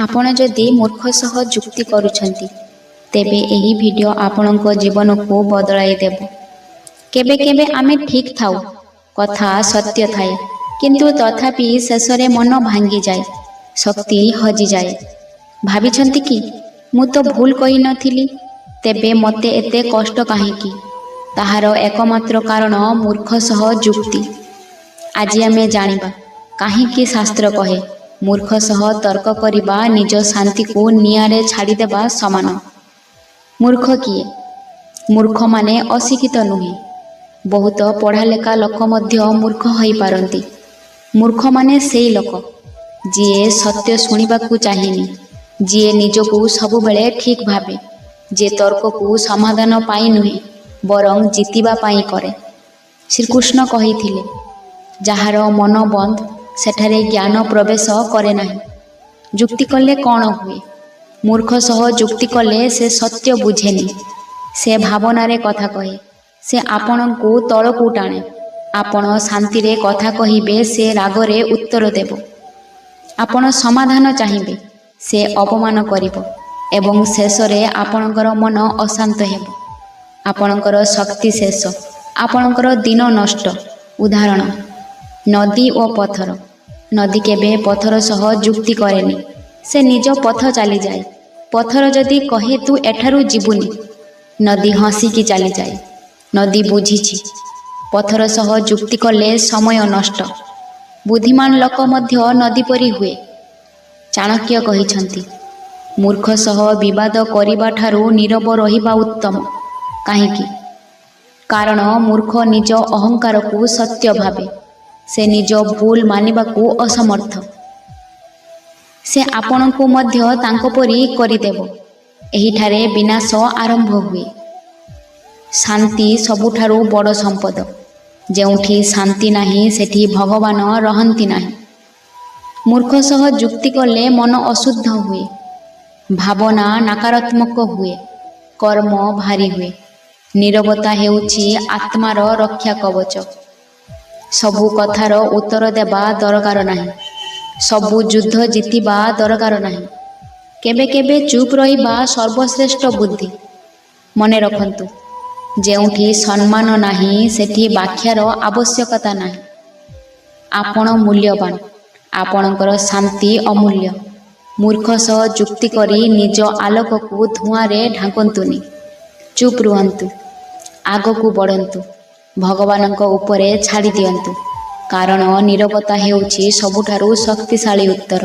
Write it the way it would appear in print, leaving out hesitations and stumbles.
ଆପଣ ଯଦି ମୂର୍ଖ ସହ ଯୁକ୍ତି କରୁଛନ୍ତି ତେବେ ଏହି ଭିଡ଼ିଓ ଆପଣଙ୍କ ଜୀବନକୁ ବଦଳାଇ ଦେବ। କେବେ କେବେ ଆମେ ଠିକ୍ ଥାଉ, କଥା ସତ୍ୟ ଥାଏ, କିନ୍ତୁ ତଥାପି ଶେଷରେ ମନ ଭାଙ୍ଗିଯାଏ, ଶକ୍ତି ହଜିଯାଏ। ଭାବିଛନ୍ତି କି ମୁଁ ତ ଭୁଲ କହିନଥିଲି, ତେବେ ମୋତେ ଏତେ କଷ୍ଟ କାହିଁକି? ତାହାର ଏକମାତ୍ର କାରଣ ମୂର୍ଖ ସହ ଯୁକ୍ତି। ଆଜି ଆମେ ଜାଣିବା କାହିଁକି ଶାସ୍ତ୍ର କହେ ମୂର୍ଖ ସହ ତର୍କ କରିବା ନିଜ ଶାନ୍ତିକୁ ନିଆଁରେ ଛାଡ଼ିଦେବା ସମାନ। ମୂର୍ଖ କିଏ? ମୂର୍ଖମାନେ ଅଶିକ୍ଷିତ ନୁହେଁ। ବହୁତ ପଢ଼ାଲେଖା ଲୋକ ମଧ୍ୟ ମୂର୍ଖ ହୋଇପାରନ୍ତି। ମୂର୍ଖମାନେ ସେଇ ଲୋକ ଯିଏ ସତ୍ୟ ଶୁଣିବାକୁ ଚାହେଁନି, ଯିଏ ନିଜକୁ ସବୁବେଳେ ଠିକ୍ ଭାବେ, ଯିଏ ତର୍କକୁ ସମାଧାନ ପାଇଁ ନୁହେଁ ବରଂ ଜିତିବା ପାଇଁ କରେ। ଶ୍ରୀକୃଷ୍ଣ କହିଥିଲେ, ଯାହାର ମନ ବନ୍ଦ ସେଠାରେ ଜ୍ଞାନ ପ୍ରବେଶ କରେ ନାହିଁ। ଯୁକ୍ତି କଲେ କ'ଣ ହୁଏ? ମୂର୍ଖ ସହ ଯୁକ୍ତି କଲେ ସେ ସତ୍ୟ ବୁଝେନି, ସେ ଭାବନାରେ କଥା କହେ, ସେ ଆପଣଙ୍କୁ ତଳକୁ ଟାଣେ। ଆପଣ ଶାନ୍ତିରେ କଥା କହିବେ, ସେ ରାଗରେ ଉତ୍ତର ଦେବ। ଆପଣ ସମାଧାନ ଚାହିଁବେ, ସେ ଅପମାନ କରିବ ଏବଂ ଶେଷରେ ଆପଣଙ୍କର ମନ ଅଶାନ୍ତ ହେବ। ଆପଣଙ୍କର ଶକ୍ତି ଶେଷ, ଆପଣଙ୍କର ଦିନ ନଷ୍ଟ। ଉଦାହରଣ, ନଦୀ ଓ ପଥର। ନଦୀ କେବେ ପଥର ସହ ଯୁକ୍ତି କରେନି, ସେ ନିଜ ପଥ ଚାଲିଯାଏ। ପଥର ଯଦି କହେ ତୁ ଏଠାରୁ ଯିବୁନି, ନଦୀ ହସିକି ଚାଲିଯାଏ। ନଦୀ ବୁଝିଛି, ପଥର ସହ ଯୁକ୍ତି କଲେ ସମୟ ନଷ୍ଟ। ବୁଦ୍ଧିମାନ ଲୋକ ମଧ୍ୟ ନଦୀ ପରି ହୁଏ। ଚାଣକ୍ୟ କହିଛନ୍ତି, ମୂର୍ଖ ସହ ବିବାଦ କରିବା ଠାରୁ ନୀରବ ରହିବା ଉତ୍ତମ। କାହିଁକି? କାରଣ ମୂର୍ଖ ନିଜ ଅହଙ୍କାରକୁ ସତ୍ୟ ଭାବେ, ସେ ନିଜ ଭୁଲ ମାନିବାକୁ ଅସମର୍ଥ। ସେ ଆପଣଙ୍କୁ ମଧ୍ୟ ତାଙ୍କ ପରି କରିଦେବ। ଏହିଠାରେ ବିନାଶ ଆରମ୍ଭ ହୁଏ। ଶାନ୍ତି ସବୁଠାରୁ ବଡ଼ ସମ୍ପଦ। ଯେଉଁଠି ଶାନ୍ତି ନାହିଁ ସେଠି ଭଗବାନ ରହନ୍ତି ନାହିଁ। ମୂର୍ଖ ସହ ଯୁକ୍ତି କଲେ ମନ ଅଶୁଦ୍ଧ ହୁଏ, ଭାବନା ନକାରାତ୍ମକ ହୁଏ, କର୍ମ ଭାରୀ ହୁଏ। ନୀରବତା ହେଉଛି ଆତ୍ମାର ରକ୍ଷା କବଚ। ସବୁ କଥାର ଉତ୍ତର ଦେବା ଦରକାର ନାହିଁ, ସବୁ ଯୁଦ୍ଧ ଜିତିବା ଦରକାର ନାହିଁ। କେବେ କେବେ ଚୁପ୍ ରହିବା ସର୍ବଶ୍ରେଷ୍ଠ ବୁଦ୍ଧି। ମନେ ରଖନ୍ତୁ, ଯେଉଁଠି ସମ୍ମାନ ନାହିଁ ସେଠି ବ୍ୟାଖ୍ୟାର ଆବଶ୍ୟକତା ନାହିଁ। ଆପଣ ମୂଲ୍ୟବାନ, ଆପଣଙ୍କର ଶାନ୍ତି ଅମୂଲ୍ୟ। ମୂର୍ଖ ସହ ଯୁକ୍ତି କରି ନିଜ ଆଲୋକକୁ ଧୂଆଁରେ ଢାଙ୍କନ୍ତୁନି। ଚୁପ୍ ରୁହନ୍ତୁ, ଆଗକୁ ବଢ଼ନ୍ତୁ, ଭଗବାନଙ୍କ ଉପରେ ଛାଡ଼ି ଦିଅନ୍ତୁ, କାରଣ ନୀରବତା ହେଉଛି ସବୁଠାରୁ ଶକ୍ତିଶାଳୀ ଉତ୍ତର।